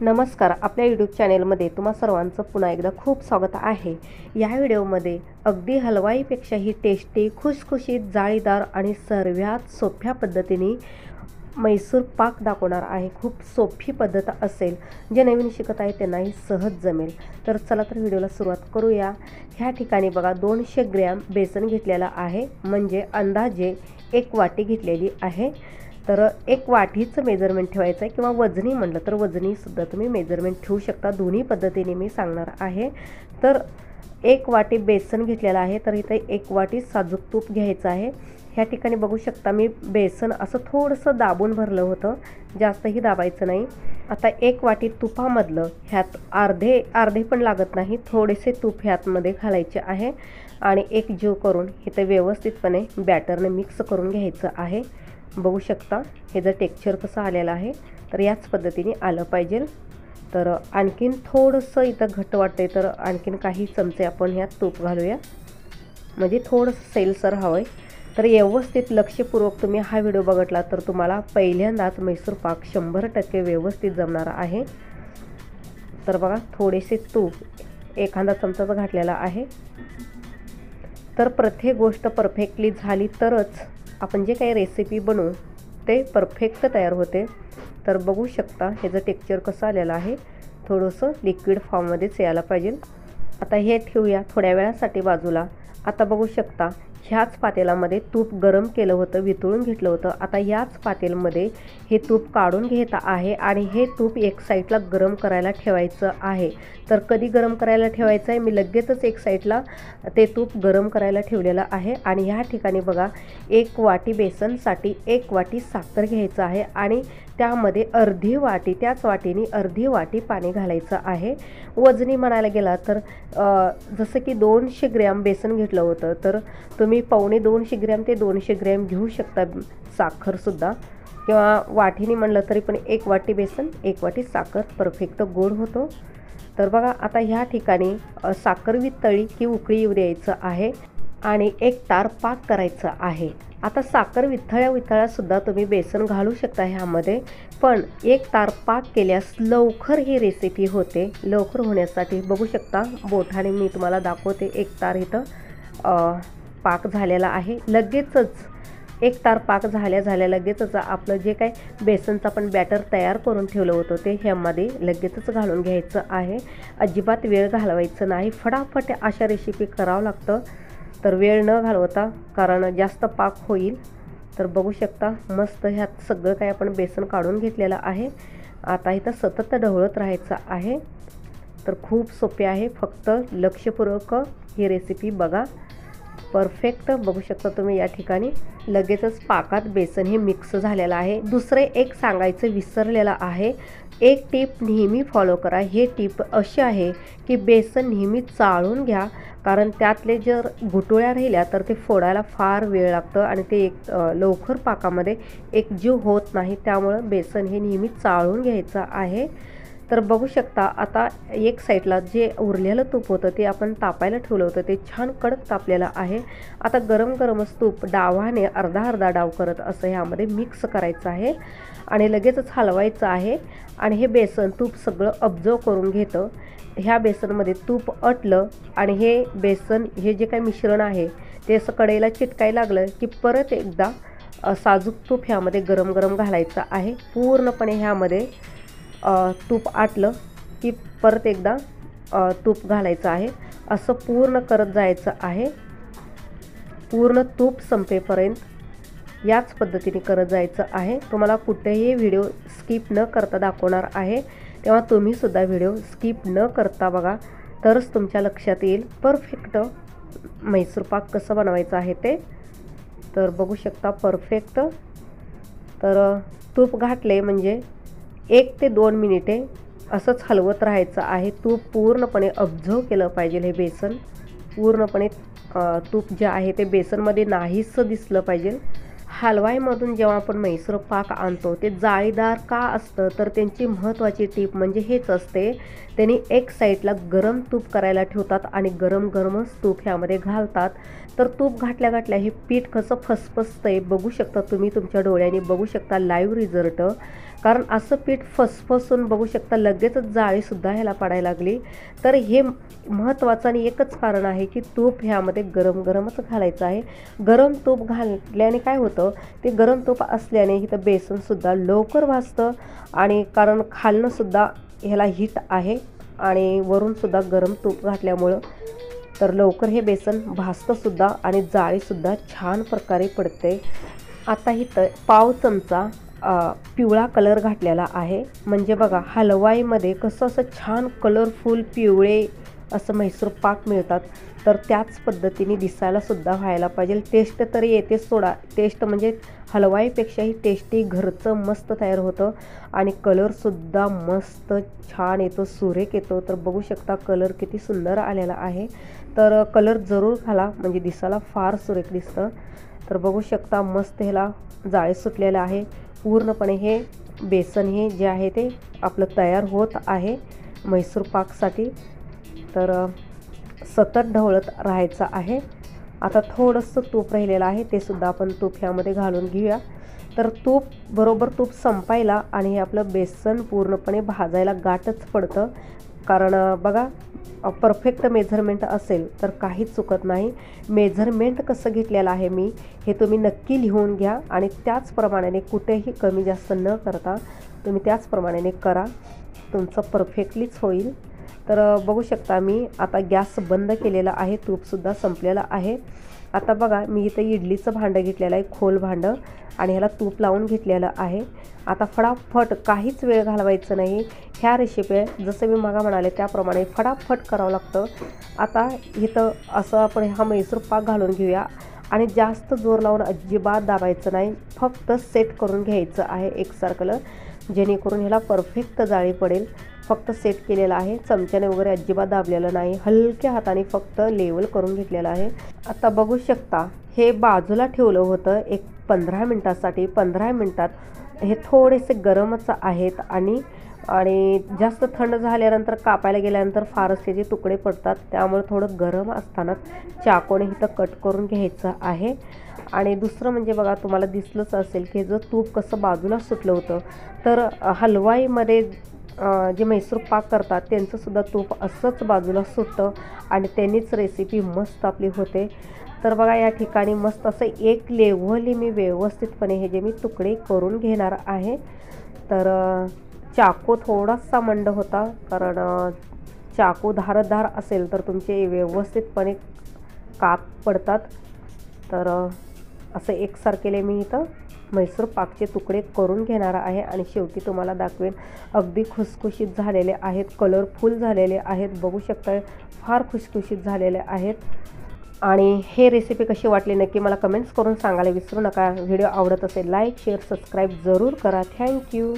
नमस्कार. आपल्या यूट्यूब चॅनेलमध्ये तुम्हा सर्वांचं पुन्हा एकदा खूप स्वागत आहे. या व्हिडिओमध्ये अगदी हलवाईपेक्षाही टेस्टी, खुसखुशीत, जाळीदार आणि सर्वात सोप्या पद्धतीने मैसूर पाक दाखवणार आहे. खूप सोपी पद्धत असेल, जे नवीन शिकत आहे त्यांनाही सहज जमेल. तर चला तर व्हिडिओला सुरुवात करूया. ह्या ठिकाणी बघा 200 ग्रॅम बेसन घेतलेला आहे, म्हणजे अंदाजे 1 वाटी घेतलेली आहे. तर 1 वाटीचं मेजरमेंट ठेवायचं आहे, किंवा वजनी म्हटलं तर वजनीसुद्धा तुम्ही मेजरमेंट ठेवू शकता. दोन्ही पद्धतीने मी सांगणार आहे. तर 1 वाटी बेसन घेतलेलं आहे, तर इथे 1 वाटी साजूक तूप घ्यायचं आहे. ह्या ठिकाणी बघू शकता मी बेसन असं थोडंसं दाबून भरलं होतं, जास्तही दाबायचं नाही. आता 1 वाटी तुपामधलं ह्यात अर्धे पण लागत नाही, थोडेसे तूप ह्यातमध्ये घालायचे आहे आणि एकजीव करून इथे व्यवस्थितपणे बॅटरने मिक्स करून घ्यायचं आहे. बघू शकता हे जर टेक्स्चर कसं आलेलं आहे, तर याच पद्धतीने आलं पाहिजे. तर आणखीन थोडंसं इथं घट्ट वाटतंय, तर आणखीन काही चमचे आपण ह्यात तूप घालूया, म्हणजे थोडंसं सैलसर हवं आहे. तर व्यवस्थित लक्षपूर्वक तुम्ही हा व्हिडिओ बघितला तर तुम्हाला पहिल्यांदाच मैसूर पाक 100% व्यवस्थित जमणार आहे. तर बघा थोडेसे तूप एखादा चमचाचा घातलेला आहे. तर प्रत्येक गोष्ट परफेक्टली झाली तरच आपण जे काही रेसिपी बनवू ते परफेक्ट तयार होते. तर बघू शकता ह्याचं टेक्स्चर कसं आलेलं आहे, थोडंसं लिक्विड फॉर्ममध्येच यायला पाहिजे. आता हे ठेवूया थोड्या वेळासाठी बाजूला. आता बघू शकता ह्याच पातेल्यामध्ये तूप गरम केलं होतं, वितळून घेतलं होतं. आता याच पातेल्यामध्ये हे तूप काढून घेत आहे आणि हे तूप एक साईडला गरम करायला ठेवायचं आहे. तर कधी गरम करायला ठेवायचं आहे, मी लगेचच एक साईडला ते तूप गरम करायला ठेवलेलं आहे. आणि ह्या ठिकाणी बघा 1 वाटी बेसनसाठी 1 वाटी साखर घ्यायचं आहे आणि त्यामध्ये अर्धी वाटी, त्याच वाटीने अर्धी वाटी पाणी घालायचं आहे. वजनी म्हणायला गेला तर जसं की 200 ग्रॅम बेसन घेतलं होतं, तर तुम्ही पावणे 200 ग्रॅम ते 200 ग्रॅम घेऊ शकता साखरसुद्धा, किंवा वाटीने म्हणलं तरी पण 1 वाटी बेसन 1 वाटी साखर परफेक्ट गोड होतो. तर बघा आता ह्या ठिकाणी साखर वितळली की उकळी येऊ द्यायचं आहे आणि 1 तार पाक करायचं आहे. आता साखर वितळ्यासुद्धा तुम्ही बेसन घालू शकता ह्यामध्ये, पण 1 तार पाक केल्यास लवकर ही रेसिपी होते. लवकर होण्यासाठी बघू शकता बोटाने मी तुम्हाला दाखवते. 1 तार इथं पाक झालेला आहे. लगेचच 1 तार पाक झाल्या लगेचच आपलं जे काय बेसनचं आपण बॅटर तयार करून ठेवलं होतं ते ह्यामध्ये लगेचच घालून घ्यायचं आहे. अजिबात वेळ घालवायचं नाही, फटाफट अशा रेसिपी करावं लागतं. तर वेळ न घालवता, कारण जास्त पाक होईल. तर बघू शकता मस्त ह्यात सगळं काय आपण बेसन काढून घेतलेलं आहे. आता इथं सतत ढवळत राहायचं आहे. तर खूप सोपे आहे, फक्त लक्षपूर्वक ही रेसिपी बघा. परफेक्ट बघू शकता तुम्ही या ठिकाणी लगेचच पाकात बेसन हे मिक्स झालेलं आहे. दुसरे एक सांगायचं विसरलेलं आहे, एक टीप नेहमी फॉलो करा. हे टीप अशी आहे की बेसन नेहमी चाळून घ्या, कारण त्यातले जर गुटळ्या राहिल्या तर ते फोडायला फार वेळ लागतं आणि ते लवकर पाकामध्ये एकजीव होत नाही. त्यामुळं बेसन हे नेहमी चाळून घ्यायचं आहे. तर बघू शकता आता एक साईडला जे उरलेलं तूप होतं ते आपण तापायला ठेवलं होतं, ते छान कडक तापलेलं आहे. आता गरमच तूप डावाने अर्धा डाव करत असं ह्यामध्ये मिक्स करायचं आहे आणि लगेचच हलवायचं आहे. आणि हे बेसन तूप सगळं ऑब्झर्व करून घेतं. ह्या बेसनमध्ये तूप अटलं आणि हे बेसन हे जे काही मिश्रण आहे ते असं कढईला चिटकायला लागलं की परत एकदा साजूक तूप ह्यामध्ये गरम घालायचं आहे. पूर्णपणे ह्यामध्ये तूप आटलं की परत एकदा तूप घालायचं आहे. असं पूर्ण करत जायचं आहे, पूर्ण तूप संपेपर्यंत याच पद्धतीने करत जायचं आहे. तुम्हाला कुठेही व्हिडिओ स्किप न करता दाखवणार आहे, तेव्हा तुम्हीसुद्धा व्हिडिओ स्किप न करता बघा, तरच तुमच्या लक्षात येईल परफेक्ट मैसूर पाक कसं बनवायचं आहे ते. तर बघू शकता परफेक्ट. तर तूप घातले म्हणजे 1 ते 2 मिनिटे असंच हलवत राहायचं आहे. तूप पूर्णपणे ऑब्झर्व केलं पाहिजे. हे बेसन पूर्णपणे तूप जे आहे ते बेसनमध्ये नाहीसं दिसलं पाहिजे. हलवाईमधून जेव्हा आपण मैसूर पाक आणतो ते जाळीदार का असतं, तर त्यांची महत्त्वाची टीप म्हणजे हेच असते, त्यांनी एक साईडला गरम तूप करायला ठेवतात आणि गरमच तूप ह्यामध्ये घालतात. तर तूप घातल्या हे पीठ कसं फसफसतंय बघू शकता तुम्ही, तुमच्या डोळ्यांनी बघू शकता लाईव्ह रिझल्ट. कारण असं पीठ फसफसून बघू शकता लगेचच जाळीसुद्धा ह्याला पडायला लागली. तर हे महत्त्वाचं आणि एकच कारण आहे की तूप ह्यामध्ये गरम गरमच घालायचं आहे. गरम तूप घातल्याने काय होतं, ते गरम तूप असल्याने इथं बेसनसुद्धा लवकर भाजतं आणि कारण खालनंसुद्धा ह्याला हीट आहे आणि वरूनसुद्धा गरम तूप घातल्यामुळं तर लवकर हे बेसन भाजतंसुद्धा आणि जाळीसुद्धा छान प्रकारे पडते. आता इथं पाव चमचा पिवळा कलर घातलेला आहे. म्हणजे बघा हलवाईमध्ये कसं असं छान कलरफुल पिवळे असं म्हैसूर पाक मिळतात, तर त्याच पद्धतीने दिसायलासुद्धा व्हायला पाहिजे. टेस्ट तरी येतेच सोडा, टेस्ट म्हणजे हलवाईपेक्षाही टेस्टी घरचं मस्त तयार होतं आणि कलरसुद्धा मस्त छान येतो, सुरेख येतो. तर बघू शकता कलर किती सुंदर आलेला आहे. तर कलर जरूर घाला म्हणजे दिसायला फार सुरेख दिसतं. तर बघू शकता मस्त ह्याला जाळी सुटलेलं आहे. पूर्णपणे हे बेसन हे जे आहे ते आपलं तयार होत आहे म्हैसूर पाकसाठी. तर सतत ढवळत राहायचं आहे. आता थोडंसं तूप राहिलेलं आहे, ते सुद्धा आपण तूप ह्यामध्ये घालून घेऊया. तर तूप संपायला आणि हे आपलं बेसन पूर्णपणे भाजायला गाठच पडतं. कारण बघा परफेक्ट मेझरमेंट असेल तर काहीच चुकत नाही. मेझरमेंट कसं घेतलेलं आहे मी हे तुम्ही नक्की लिहून घ्या आणि त्याचप्रमाणे कुठेही कमी जास्त न करता तुम्ही त्याचप्रमाणे करा, तुमचं परफेक्टलीच होईल. तर बघू शकता मी आता गॅस बंद केलेला आहे, तूपसुद्धा संपलेलं आहे. आता बघा मी इथं इडलीचं भांडं घेतलेलं आहे, खोल भांडं, आणि ह्याला तूप लावून घेतलेलं आहे. आता फटाफट काहीच वेळ घालवायचं नाही. ह्या रेसिपी जसं मी मागा म्हणाले त्याप्रमाणे फटाफट करावं लागतं. आता इथं असं आपण हा म्हैसूर पाक घालून घेऊया आणि जास्त जोर लावून अजिबात दाबायचं नाही, फक्त सेट करून घ्यायचं आहे एकसारखं, जेणेकरून ह्याला परफेक्ट जाळी पडेल. फक्त सेट केलेलं आहे, चमच्याने वगैरे अजिबात दाबलेलं नाही, हलक्या हाताने फक्त लेवल करून घेतलेलं आहे. आता बघू शकता हे बाजूला ठेवलं होतं एक 15 मिनटासाठी. 15 मिनटात हे थोडेसे गरमच आहेत आणि जास्त थंड झाल्यानंतर कापायला गेल्यानंतर फारच त्याचे तुकडे पडतात. त्यामुळे थोडं गरम असतानाच चाकूने इथं कट करून घ्यायचं आहे. आणि दुसरं म्हणजे बघा तुम्हाला दिसलंच असेल की जर तूप कसं बाजूला सुटलं होतं, तर हलवाईमध्ये जे म्हैसूर पाक करतात त्यांचंसुद्धा तूप असंच बाजूला सुटतं आणि त्यांनीच रेसिपी मस्त आपली होते. तर बघा या ठिकाणी मस्त असं एक लेव्हली मी व्यवस्थितपणे हे जे मी तुकडे करून घेणार आहे. तर चाकू थोडासा मंद होता, कारण चाकू धारदार असेल तर तुमचे व्यवस्थितपणे काप पडतात. तर असं एकसारखेले मी इथं म्हैसूर पाकचे तुकडे करून घेणार आहे आणि शेवटी तुम्हाला दाखवेन. अगदी खुसखुशीत झालेले आहेत, कलरफुल झालेले आहेत, बघू शकता फार खुसखुशीत झालेले आहेत. आणि हे रेसिपी कशी वाटली नक्की मला कमेंट्स करून सांगायला विसरू नका. व्हिडिओ आवडत असेल लाईक शेअर सबस्क्राईब जरूर करा. थँक्यू.